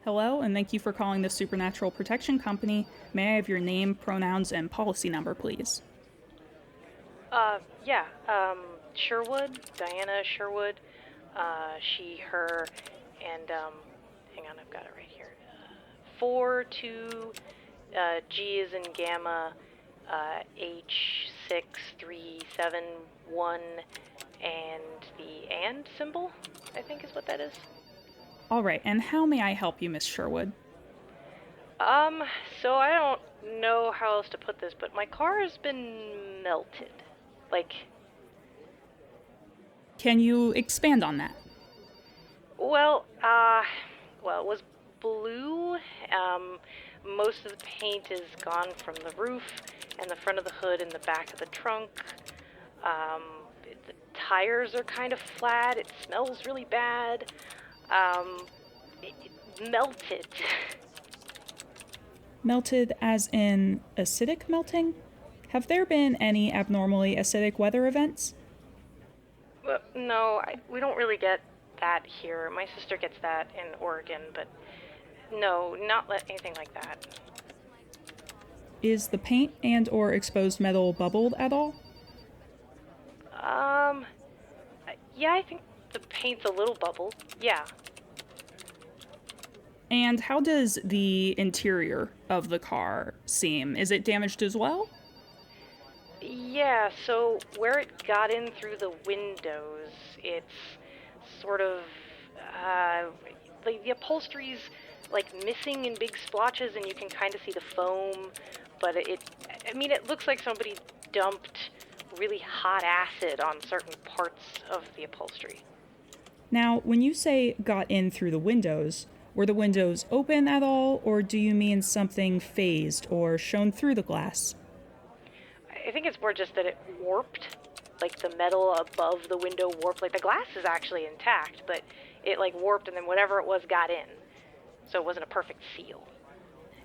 Hello, and thank you for calling the Supernatural Protection Company. May I have your name, pronouns, and policy number, please? Yeah, Sherwood, Diana Sherwood, she, her, and, hang on, I've got it right here. 2, G is in gamma, H6371, and the and symbol, I think is what that is. All right, and how may I help you, Miss Sherwood? So I don't know how else to put this, but my car has been melted. Like, Can you expand on that? well, it was blue. Most of the paint is gone from the roof and the front of the hood and the back of the trunk. The tires are kind of flat. It smells really bad. It melted. Melted as in acidic melting? Have there been any abnormally acidic weather events? Well, no, we don't really get that here. My sister gets that in Oregon, but no, not anything like that. Is the paint and or exposed metal bubbled at all? Yeah, I think the paint's a little bubbled. Yeah. And how does the interior of the car seem? Is it damaged as well? Yeah, so where it got in through the windows, it's sort of, like the upholstery's like missing in big splotches and you can kind of see the foam, but it looks like somebody dumped really hot acid on certain parts of the upholstery. Now, when you say got in through the windows, were the windows open at all, or do you mean something phased or shone through the glass? I think it's more just that it warped, like the metal above the window warped. Like the glass is actually intact, but it like warped and then whatever it was got in. So it wasn't a perfect seal.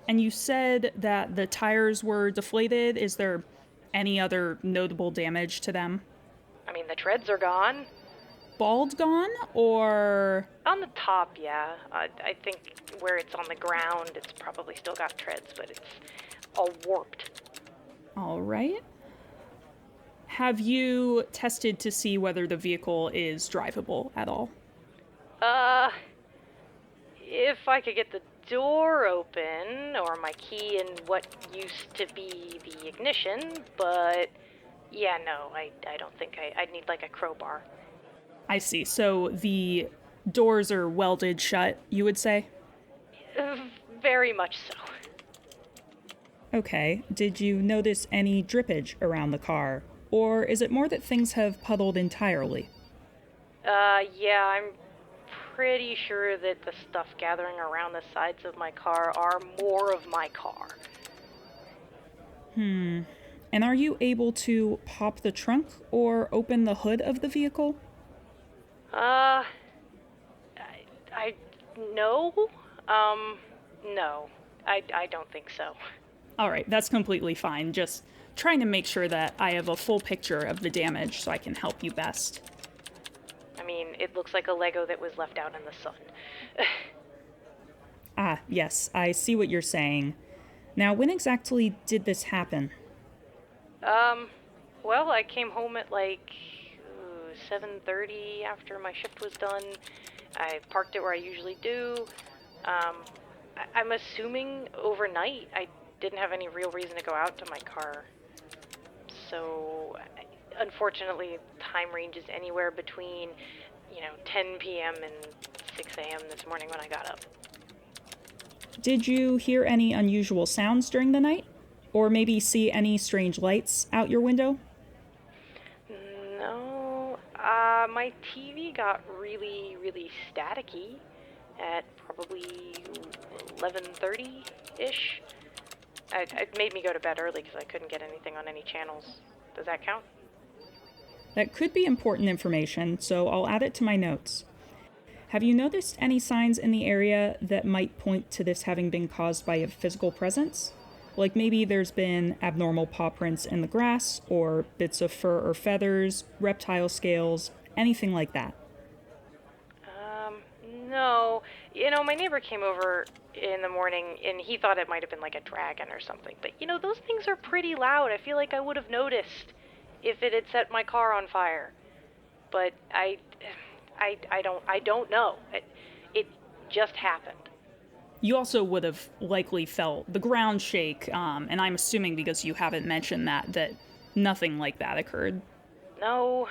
And you said that the tires were deflated. Is there any other notable damage to them? I mean, the treads are gone. Bald gone, or? On the top, yeah. I think where it's on the ground, it's probably still got treads, but it's all warped. All right. Have you tested to see whether the vehicle is drivable at all? If I could get the door open, or my key in what used to be the ignition, but yeah, no, I don't think I'd need like a crowbar. I see. So the doors are welded shut, you would say? Very much so. Okay. Did you notice any drippage around the car? Or is it more that things have puddled entirely? Yeah, I'm pretty sure that the stuff gathering around the sides of my car are more of my car. And are you able to pop the trunk or open the hood of the vehicle? No. No. I don't think so. All right, that's completely fine. Just trying to make sure that I have a full picture of the damage so I can help you best. I mean, it looks like a Lego that was left out in the sun. Ah, yes, I see what you're saying. Now, when exactly did this happen? Well, I came home at like 7:30 after my shift was done. I parked it where I usually do. I'm assuming overnight. I didn't have any real reason to go out to my car. So, unfortunately, time ranges anywhere between, 10 p.m. and 6 a.m. this morning when I got up. Did you hear any unusual sounds during the night? Or maybe see any strange lights out your window? No, my TV got really, really staticky at probably 11:30-ish. It made me go to bed early because I couldn't get anything on any channels. Does that count? That could be important information, so I'll add it to my notes. Have you noticed any signs in the area that might point to this having been caused by a physical presence? Like maybe there's been abnormal paw prints in the grass, or bits of fur or feathers, reptile scales, anything like that. No. My neighbor came over in the morning and he thought it might have been like a dragon or something. But, those things are pretty loud. I feel like I would have noticed if it had set my car on fire. But I don't know. It just happened. You also would have likely felt the ground shake, and I'm assuming because you haven't mentioned that nothing like that occurred. No.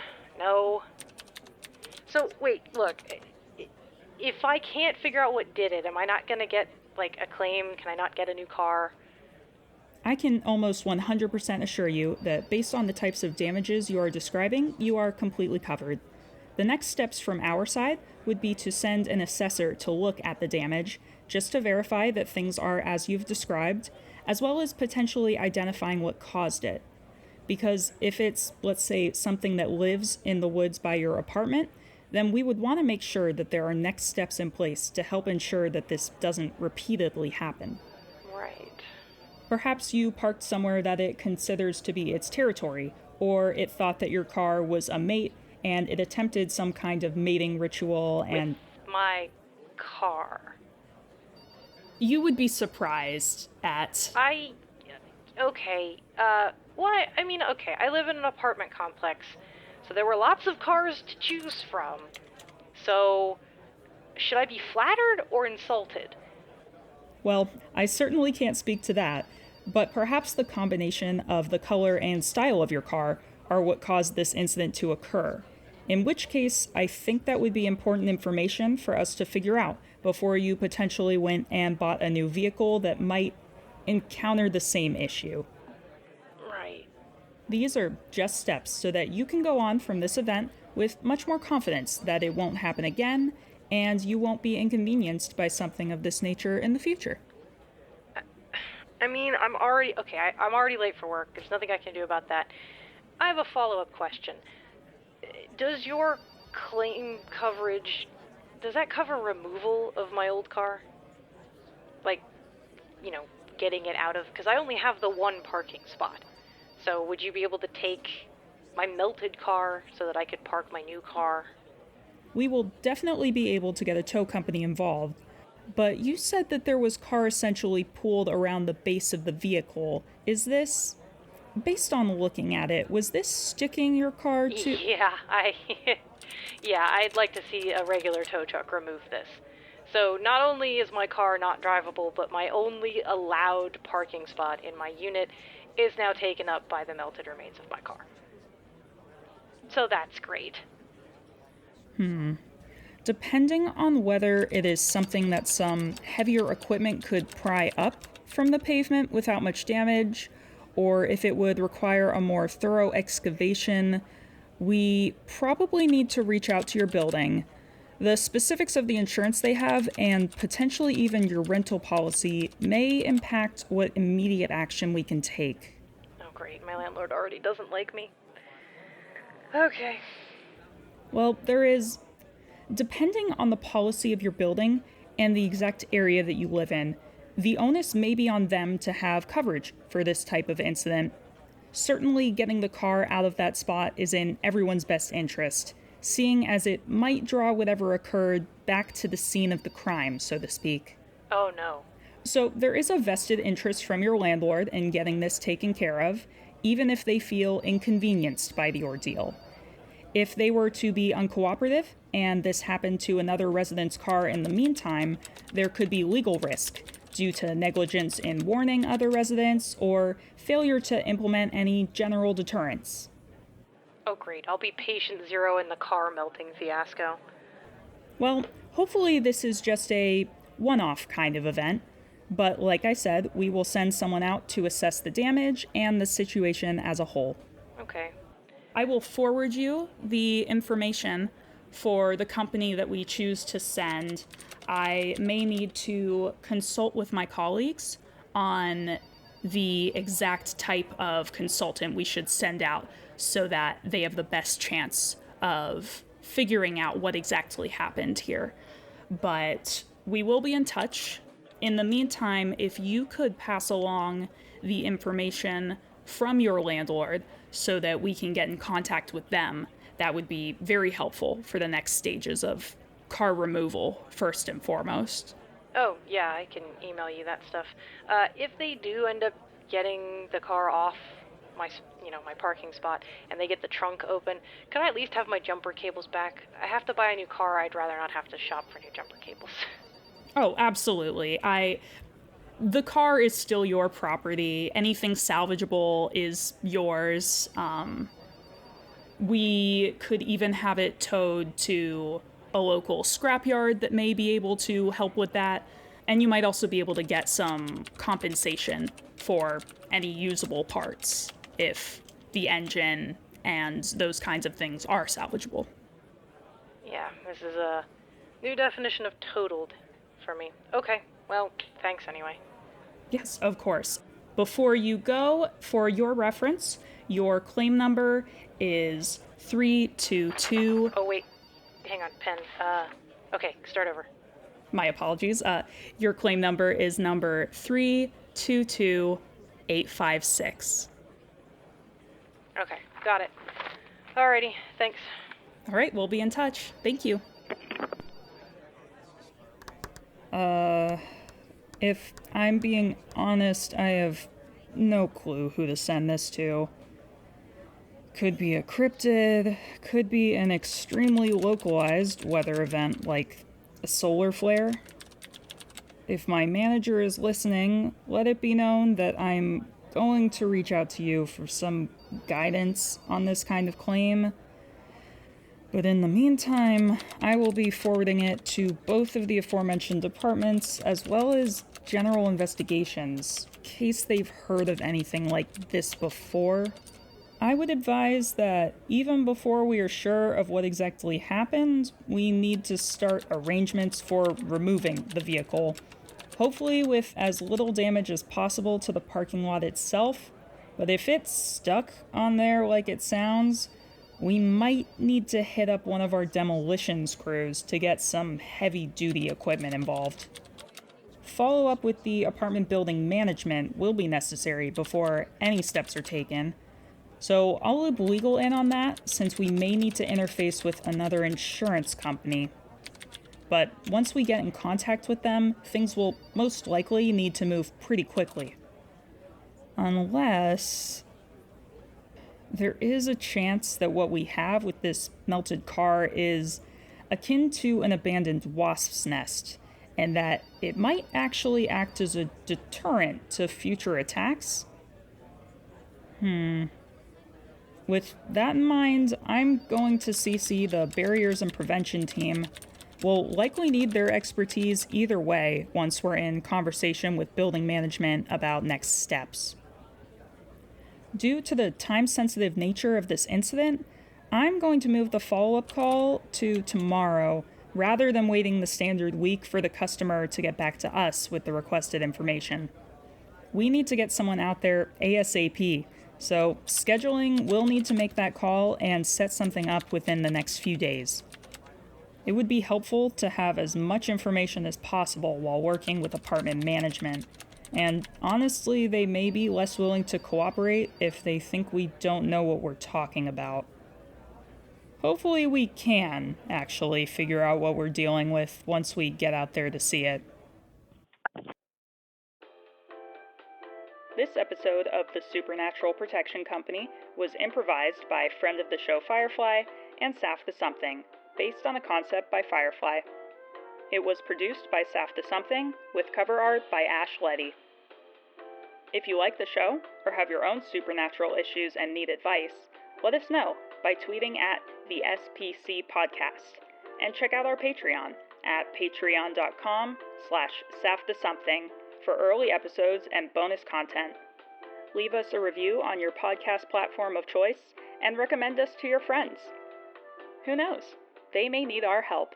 So, wait, look. If I can't figure out what did it, am I not going to get, like, a claim? Can I not get a new car? I can almost 100% assure you that based on the types of damages you are describing, you are completely covered. The next steps from our side would be to send an assessor to look at the damage, just to verify that things are as you've described, as well as potentially identifying what caused it. Because if it's, let's say, something that lives in the woods by your apartment, then we would want to make sure that there are next steps in place to help ensure that this doesn't repeatedly happen. Right. Perhaps you parked somewhere that it considers to be its territory, or it thought that your car was a mate and it attempted some kind of mating ritual and... With my car. You would be surprised at... Okay, what? I mean, okay, I live in an apartment complex, so there were lots of cars to choose from. So, should I be flattered or insulted? Well, I certainly can't speak to that, but perhaps the combination of the color and style of your car are what caused this incident to occur. In which case, I think that would be important information for us to figure out before you potentially went and bought a new vehicle that might encounter the same issue. Right. These are just steps so that you can go on from this event with much more confidence that it won't happen again and you won't be inconvenienced by something of this nature in the future. I mean, I'm already late for work. There's nothing I can do about that. I have a follow-up question. Does your claim coverage, does that cover removal of my old car? Like, getting it out of, because I only have the one parking spot. So would you be able to take my melted car so that I could park my new car? We will definitely be able to get a tow company involved, but you said that there was car essentially pooled around the base of the vehicle. Is this, based on looking at it, was this sticking your car to... Yeah, I'd like to see a regular tow truck remove this. So not only is my car not drivable, but my only allowed parking spot in my unit is now taken up by the melted remains of my car. So that's great. Depending on whether it is something that some heavier equipment could pry up from the pavement without much damage, or if it would require a more thorough excavation, we probably need to reach out to your building. The specifics of the insurance they have, and potentially even your rental policy, may impact what immediate action we can take. Oh great, my landlord already doesn't like me. Okay. Well, there is, depending on the policy of your building and the exact area that you live in, the onus may be on them to have coverage for this type of incident. Certainly getting the car out of that spot is in everyone's best interest, seeing as it might draw whatever occurred back to the scene of the crime, so to speak. Oh no. So there is a vested interest from your landlord in getting this taken care of, even if they feel inconvenienced by the ordeal. If they were to be uncooperative, and this happened to another resident's car in the meantime, there could be legal risk due to negligence in warning other residents or failure to implement any general deterrence. Oh great, I'll be patient zero in the car melting fiasco. Well, hopefully this is just a one-off kind of event, but like I said, we will send someone out to assess the damage and the situation as a whole. Okay. I will forward you the information for the company that we choose to send. I may need to consult with my colleagues on the exact type of consultant we should send out so that they have the best chance of figuring out what exactly happened here. But we will be in touch. In the meantime, if you could pass along the information from your landlord so that we can get in contact with them, that would be very helpful for the next stages of car removal, first and foremost. Oh, yeah, I can email you that stuff. If they do end up getting the car off my parking spot, and they get the trunk open, can I at least have my jumper cables back? I have to buy a new car. I'd rather not have to shop for new jumper cables. Oh, absolutely. The car is still your property. Anything salvageable is yours. We could even have it towed to a local scrapyard that may be able to help with that. And you might also be able to get some compensation for any usable parts if the engine and those kinds of things are salvageable. Yeah, this is a new definition of totaled for me. Okay, well, thanks anyway. Yes, of course. Before you go, for your reference, your claim number is 322. Oh, wait. Hang on, pen. Okay, start over. My apologies. Your claim number is number 322856. Okay, got it. Alrighty, thanks. All right, we'll be in touch. Thank you. If I'm being honest, I have no clue who to send this to. Could be a cryptid, could be an extremely localized weather event like a solar flare. If my manager is listening, let it be known that I'm going to reach out to you for some guidance on this kind of claim. But in the meantime, I will be forwarding it to both of the aforementioned departments as well as general investigations, in case they've heard of anything like this before. I would advise that even before we are sure of what exactly happened, we need to start arrangements for removing the vehicle, hopefully with as little damage as possible to the parking lot itself. But if it's stuck on there like it sounds, we might need to hit up one of our demolitions crews to get some heavy-duty equipment involved. Follow-up with the apartment building management will be necessary before any steps are taken. So I'll loop legal in on that, since we may need to interface with another insurance company. But once we get in contact with them, things will most likely need to move pretty quickly. Unless there is a chance that what we have with this melted car is akin to an abandoned wasp's nest, and that it might actually act as a deterrent to future attacks. With that in mind, I'm going to CC the barriers and prevention team. We'll likely need their expertise either way once we're in conversation with building management about next steps. Due to the time-sensitive nature of this incident, I'm going to move the follow-up call to tomorrow, rather than waiting the standard week for the customer to get back to us with the requested information. We need to get someone out there ASAP, so scheduling will need to make that call and set something up within the next few days. It would be helpful to have as much information as possible while working with apartment management. And honestly, they may be less willing to cooperate if they think we don't know what we're talking about. Hopefully we can actually figure out what we're dealing with once we get out there to see it. This episode of the Supernatural Protection Company was improvised by friend of the show Firefly and Saf the Something, based on a concept by Firefly. It was produced by Saf the Something, with cover art by Ash Leddy. If you like the show, or have your own supernatural issues and need advice, let us know by tweeting at the SPC Podcast, and check out our Patreon at patreon.com/SafTheSomething for early episodes and bonus content. Leave us a review on your podcast platform of choice, and recommend us to your friends. Who knows? They may need our help.